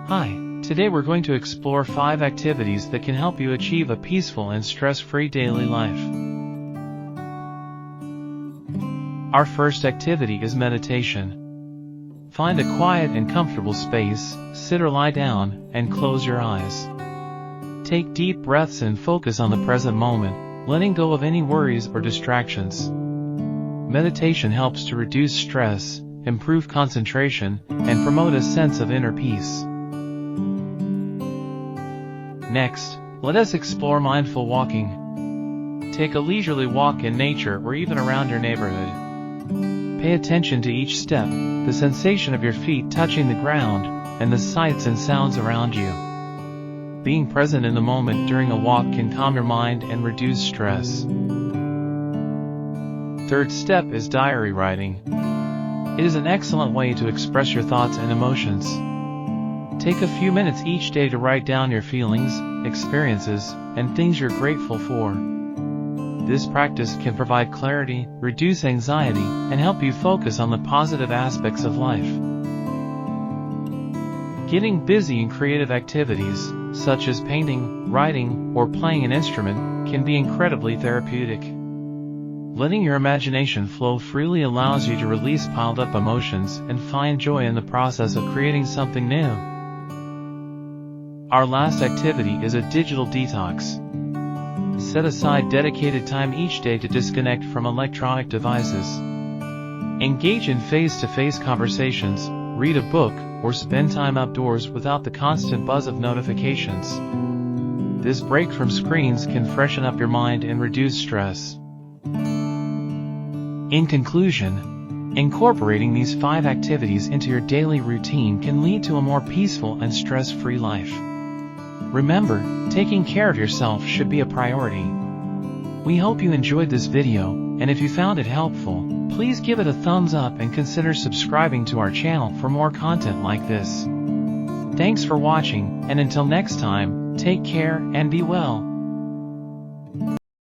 Hi, today we're going to explore 5 activities that can help you achieve a peaceful and stress-free daily life. Our first activity is meditation. Find a quiet and comfortable space, sit or lie down, and close your eyes. Take deep breaths and focus on the present moment, letting go of any worries or distractions. Meditation helps to reduce stress, improve concentration, and promote a sense of inner peace. Next, let us explore mindful walking. Take a leisurely walk in nature or even around your neighborhood. Pay attention to each step, the sensation of your feet touching the ground, and the sights and sounds around you. Being present in the moment during a walk can calm your mind and reduce stress. Third step is diary writing. It is an excellent way to express your thoughts and emotions. Take a few minutes each day to write down your feelings, experiences, and things you're grateful for. This practice can provide clarity, reduce anxiety, and help you focus on the positive aspects of life. Getting busy in creative activities, such as painting, writing, or playing an instrument, can be incredibly therapeutic. Letting your imagination flow freely allows you to release piled-up emotions and find joy in the process of creating something new. Our last activity is a digital detox. Set aside dedicated time each day to disconnect from electronic devices. Engage in face-to-face conversations, read a book, or spend time outdoors without the constant buzz of notifications. This break from screens can freshen up your mind and reduce stress. In conclusion, incorporating these 5 activities into your daily routine can lead to a more peaceful and stress-free life. Remember, taking care of yourself should be a priority. We hope you enjoyed this video, and if you found it helpful, please give it a thumbs up and consider subscribing to our channel for more content like this. Thanks for watching, and until next time, take care and be well.